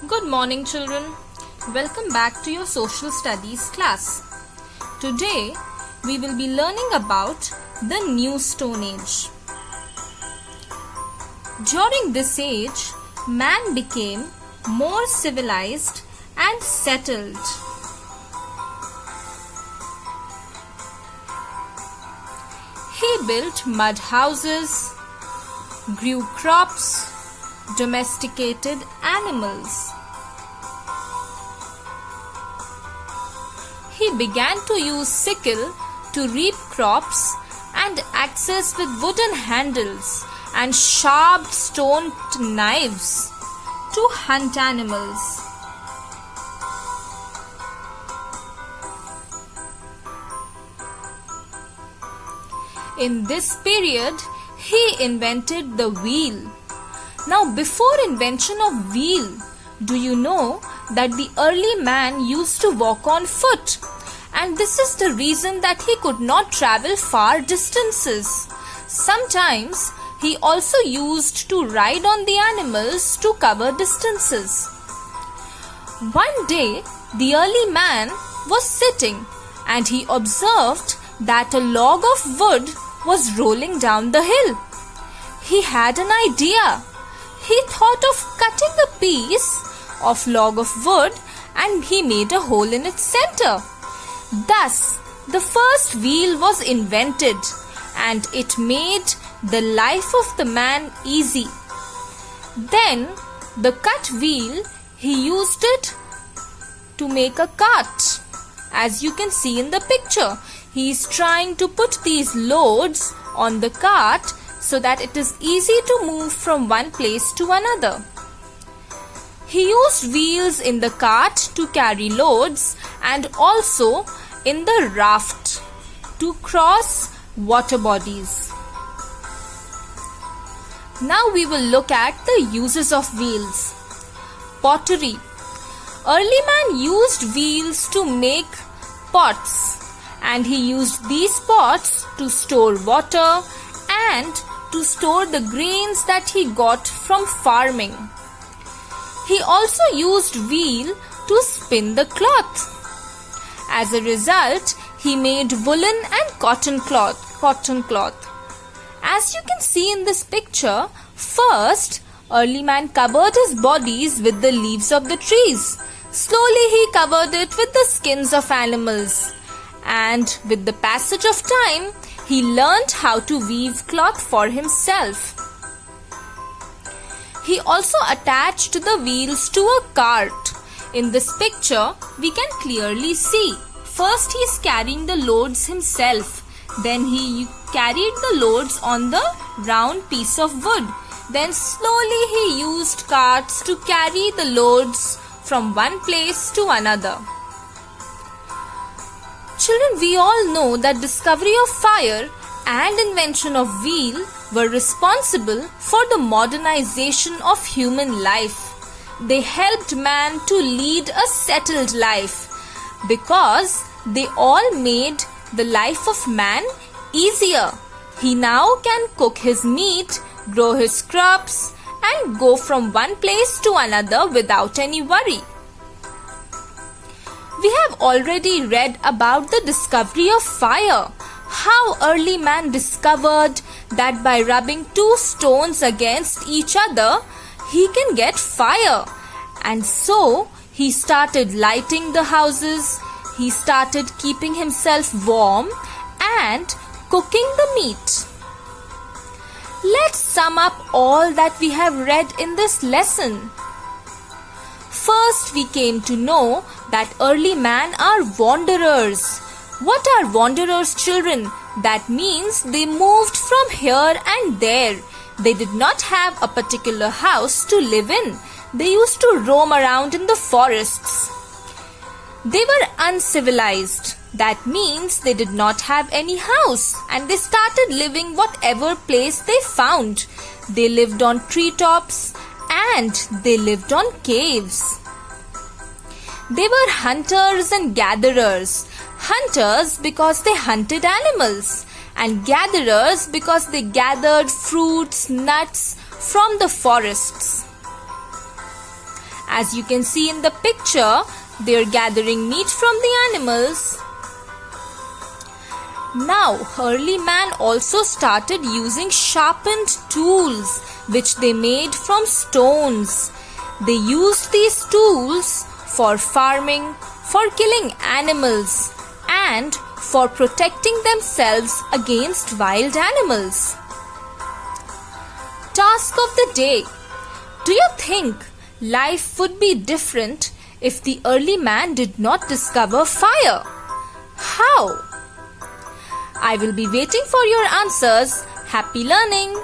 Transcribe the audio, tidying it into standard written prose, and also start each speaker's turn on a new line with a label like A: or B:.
A: Good morning, children. Welcome back to your social studies class. Today, we will be learning about the New Stone Age. During this age, man became more civilized and settled. He built mud houses, grew crops, domesticated animals. He began to use sickle to reap crops and axes with wooden handles and sharp stone knives to hunt animals. In this period, he invented the wheel. Now, before invention of wheel, do you know that the early man used to walk on foot? And this is the reason that he could not travel far distances. Sometimes he also used to ride on the animals to cover distances. One day, the early man was sitting and he observed that a log of wood was rolling down the hill. He had an idea. He thought of cutting a piece of log of wood and he made a hole in its center. Thus, the first wheel was invented and it made the life of the man easy. Then, the cut wheel, he used it to make a cart. As you can see in the picture, he is trying to put these loads on the cart so that it is easy to move from one place to another. He used wheels in the cart to carry loads and also in the raft to cross water bodies. Now we will look at the uses of wheels. Pottery. Early man used wheels to make pots, and he used these pots to store water and to store the grains that he got from farming. He also used wheel to spin the cloth. As a result, he made woolen and cotton cloth. As you can see in this picture, first, early man covered his bodies with the leaves of the trees. Slowly he covered it with the skins of animals. And with the passage of time, he learned how to weave cloth for himself. He also attached the wheels to a cart. In this picture, we can clearly see. First, he is carrying the loads himself. Then he carried the loads on the round piece of wood. Then slowly he used carts to carry the loads from one place to another. Children, we all know that discovery of fire and invention of wheel were responsible for the modernization of human life. They helped man to lead a settled life because they all made the life of man easier. He now can cook his meat, grow his crops, and go from one place to another without any worry. We have already read about the discovery of fire. How early man discovered that by rubbing two stones against each other, he can get fire. And so, he started lighting the houses, he started keeping himself warm and cooking the meat. Let's sum up all that we have read in this lesson. First, we came to know that early man are wanderers. What are wanderers, children? That means they moved from here and there. They did not have a particular house to live in. They used to roam around in the forests. They were uncivilized. That means they did not have any house and they started living whatever place they found. They lived on treetops and they lived on caves. They were hunters and gatherers. Hunters because they hunted animals, and gatherers because they gathered fruits, nuts from the forests. As you can see in the picture, they are gathering meat from the animals. Now, early man also started using sharpened tools which they made from stones. They used these tools for farming, for killing animals, and for protecting themselves against wild animals. Task of the day. Do you think life would be different if the early man did not discover fire? How? I will be waiting for your answers. Happy learning!